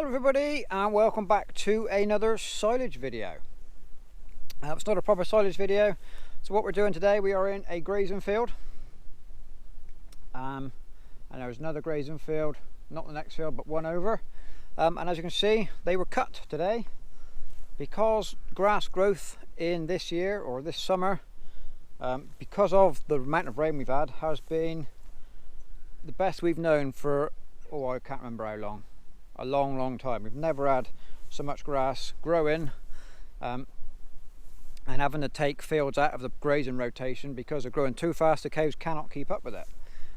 Hello everybody and welcome back to another silage video. It's not a proper silage video, so what we're doing today, we are in a grazing field and there's another grazing field, not the next field but one over, and as you can see they were cut today because grass growth in this year or this summer, because of the amount of rain we've had, has been the best we've known for, I can't remember how long. A long time. We've never had so much grass growing and having to take fields out of the grazing rotation because they're growing too fast. The cows cannot keep up with it,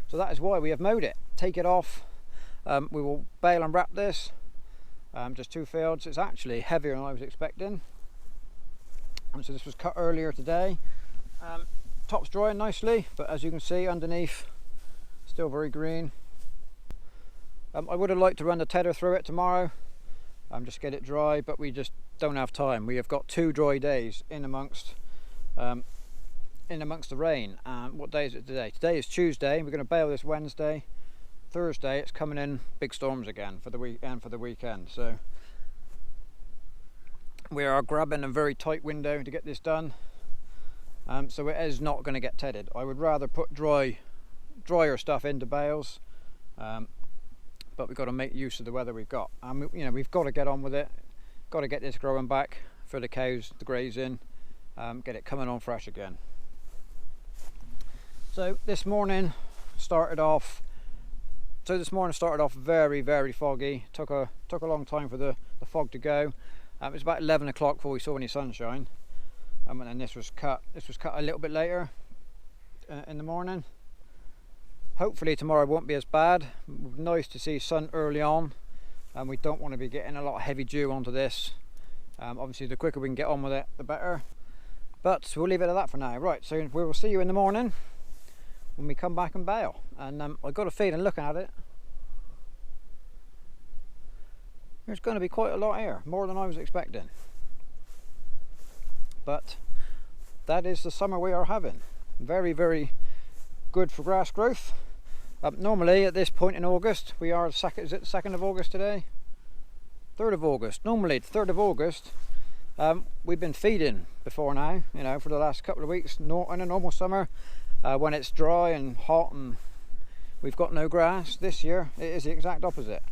so that is why we have mowed it, take it off. We will bale and wrap this, just two fields. It's actually heavier than I was expecting, and so this was cut earlier today. Top's drying nicely, but as you can see underneath still very green. I would have liked to run the tether through it tomorrow, just get it dry, but we just don't have time. We have got 2 dry days in amongst the rain. What day is it today? Today is Tuesday. We're going to bale this Wednesday. Thursday it's coming in big storms again for the weekend. So we are grabbing a very tight window to get this done. So it is not going to get tedded. I would rather put drier stuff into bales. But we've got to make use of the weather we've got. We've got to get on with it. Got to get this growing back for the cows, the grazing, get it coming on fresh again. So this morning started off very foggy. Took a long time for the fog to go. It was about 11 o'clock before we saw any sunshine. And then this was cut a little bit later in the morning. Hopefully tomorrow won't be as bad. Nice to see sun early on, and we don't want to be getting a lot of heavy dew onto this. Obviously the quicker we can get on with it the better, but we'll leave it at that for now. Right, so we will see you in the morning when we come back and bale. And I got a feeling looking at it, there's going to be quite a lot here, more than I was expecting, but that is the summer we are having. Very good for grass growth. Normally at this point in August, we are is it the 2nd of August today? 3rd of August. Normally the 3rd of August, we've been feeding before now, for the last couple of weeks in a normal summer, when it's dry and hot and we've got no grass. This year it is the exact opposite.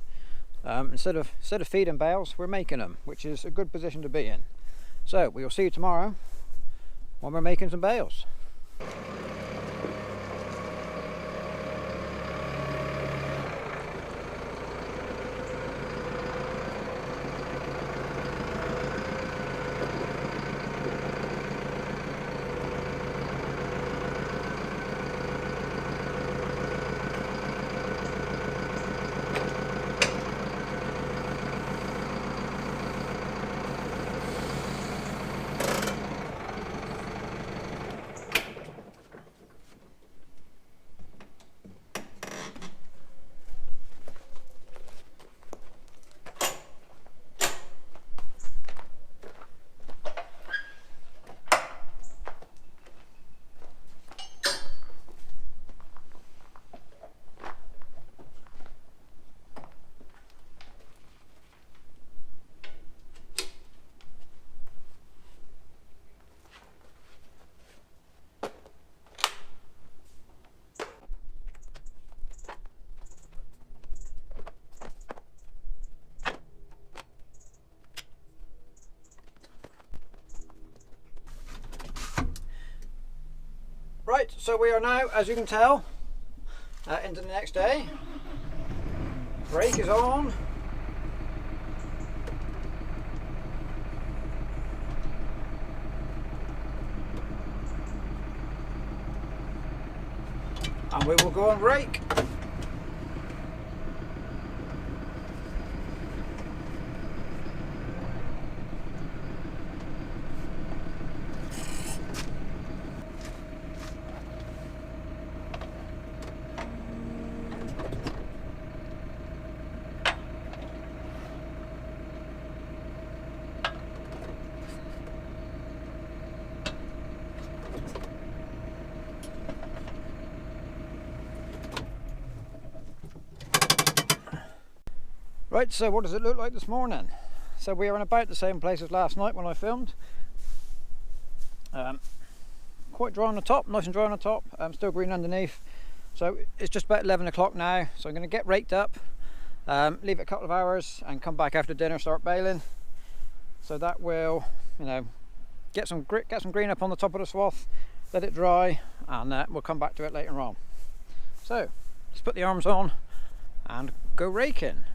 Instead of feeding bales, we're making them, which is a good position to be in. So we will see you tomorrow when we're making some bales. Right, so we are now, as you can tell, into the next day. Brake is on. And we will go and rake. Right, so what does it look like this morning? So we are in about the same place as last night when I filmed. Quite dry on the top, nice and dry on the top, still green underneath. So it's just about 11 o'clock now, so I'm going to get raked up, leave it a couple of hours and come back after dinner, start baling. So that will, you know, get some green up on the top of the swath, let it dry, and we'll come back to it later on. So let's put the arms on and go raking.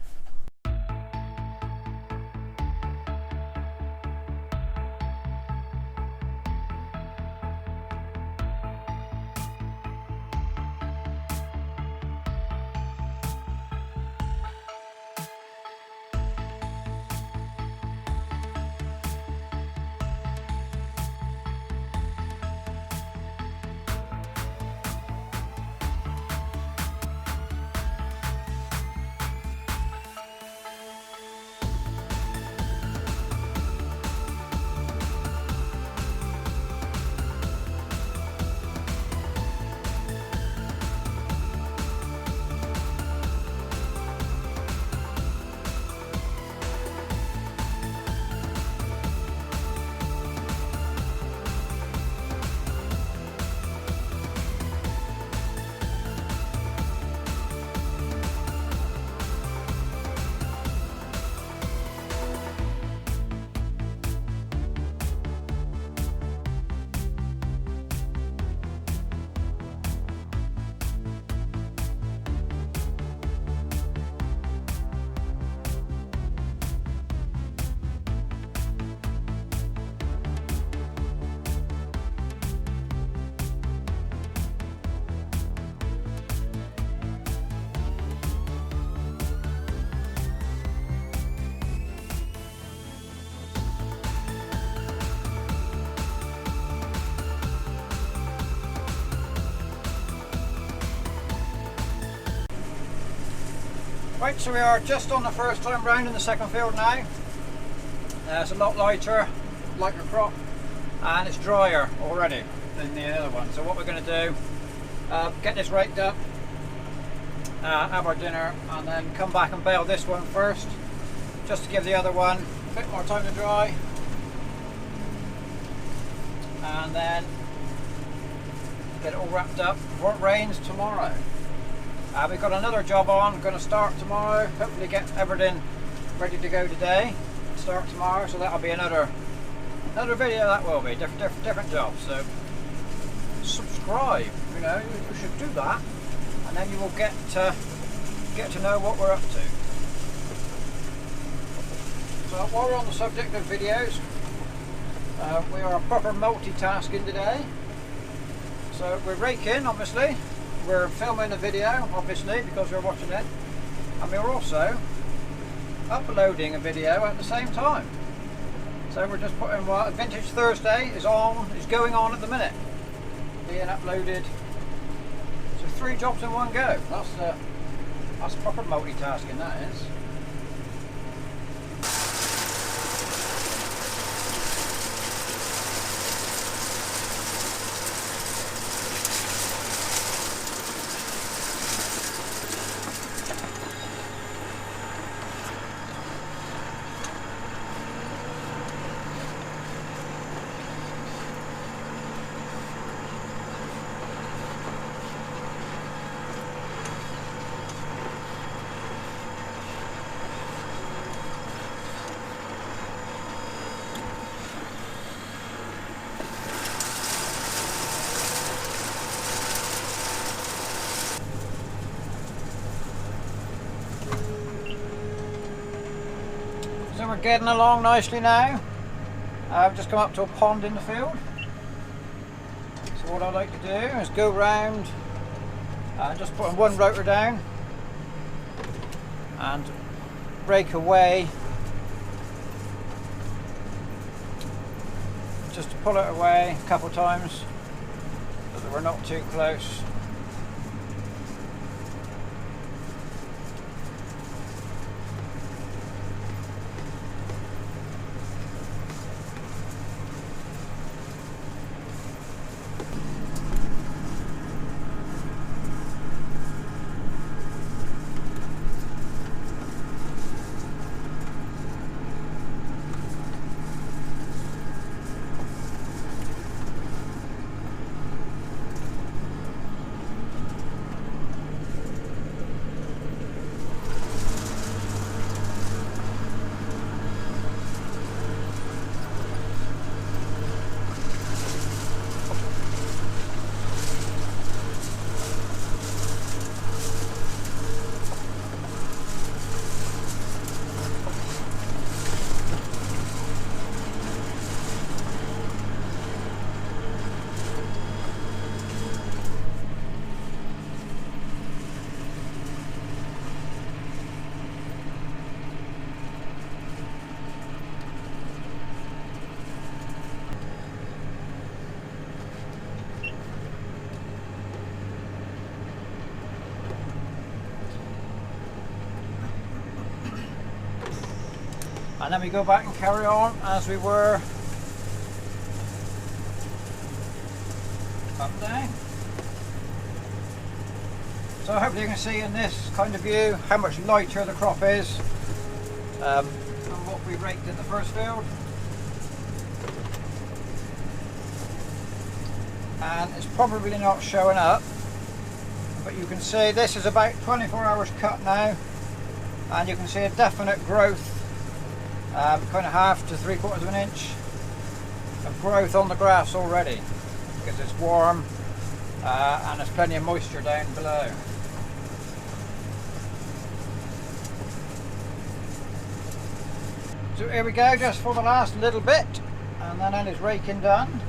Right, so we are just on the first time round in the second field now. It's a lot lighter crop, and it's drier already than the other one. So what we're going to do, get this raked up, have our dinner, and then come back and bale this one first, just to give the other one a bit more time to dry, and then get it all wrapped up before it rains tomorrow. We've got another job on, going to start tomorrow, hopefully get everything ready to go today, start tomorrow, so that'll be another video. That will be different job. So subscribe, you know, you should do that, and then you will get to know what we're up to. So while we're on the subject of videos, we are proper multitasking today. So we're raking, obviously. We're filming a video, obviously, because we're watching it, and we're also uploading a video at the same time. So we're just putting what Vintage Thursday is going on at the minute, being uploaded. So 3 jobs in one go. That's proper multitasking, that is. So we're getting along nicely now. I've just come up to a pond in the field. So what I like to do is go round and just put one rotor down and rake away, just to pull it away a couple of times so that we're not too close. and then we go back and carry on as we were up and down. So hopefully you can see in this kind of view how much lighter the crop is than what we raked in the first field. And it's probably not showing up, but you can see this is about 24 hours cut now, and you can see a definite growth, kind of 1/2 to 3/4 of an inch of growth on the grass already, because it's warm and there's plenty of moisture down below. So here we go, just for the last little bit, and then it's raking done.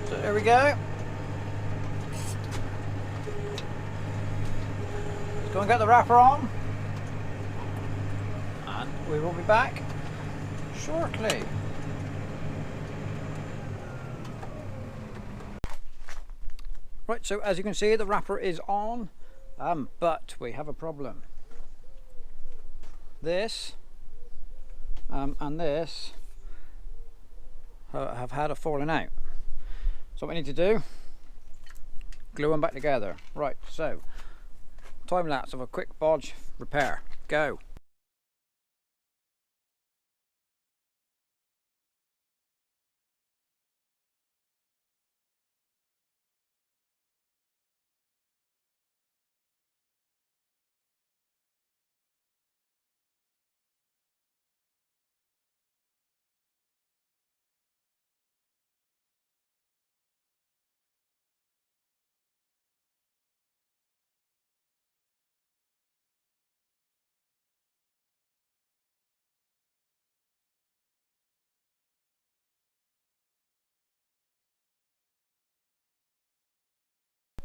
So there we go. Let's go and get the wrapper on. We will be back shortly. Right, so as you can see, the wrapper is on, but we have a problem. This and this have had a falling out. So what we need to do, glue them back together. Right, so time lapse of a quick bodge repair. Go.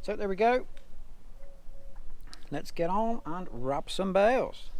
So there we go. Let's get on and wrap some bales.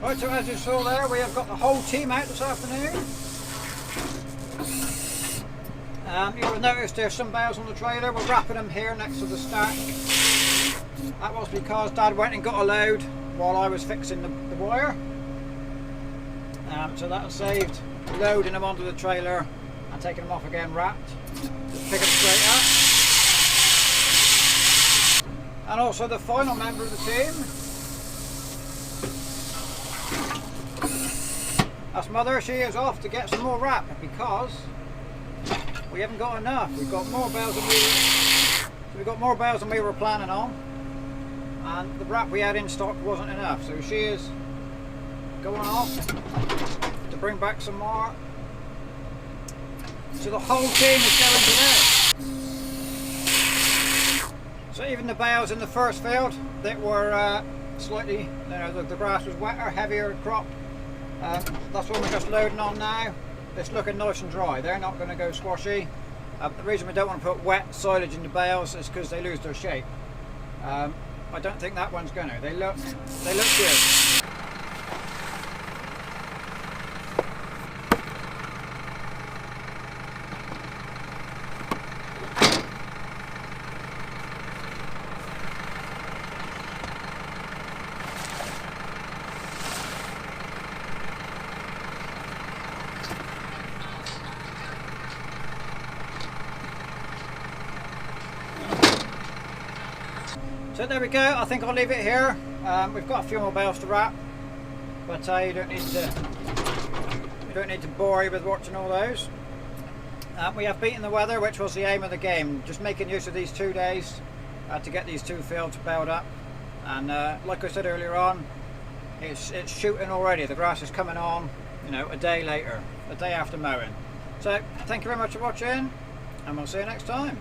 Right, so as you saw there, we have got the whole team out this afternoon. You will notice there's some bales on the trailer. We're wrapping them here next to the stack. That was because Dad went and got a load while I was fixing the wire. So that saved loading them onto the trailer and taking them off again wrapped. Just pick them straight up. And also the final member of the team. That's Mother. She is off to get some more wrap because we haven't got enough. We've got more bales than we were planning on, and the wrap we had in stock wasn't enough. So she is going off to bring back some more. So the whole team is going today. So even the bales in the first field that were slightly, the grass was wetter, heavier crop. That's what we're just loading on now. It's looking nice and dry. They're not going to go squashy. The reason we don't want to put wet silage in the bales is because they lose their shape. I don't think that one's going to. They look good. So there we go. I think I'll leave it here. We've got a few more bales to wrap, but you don't need to bore you with watching all those. We have beaten the weather, which was the aim of the game. Just making use of these 2 days to get these 2 fields baled up. And like I said earlier on, it's shooting already. The grass is coming on, a day later, a day after mowing. So thank you very much for watching, and we'll see you next time.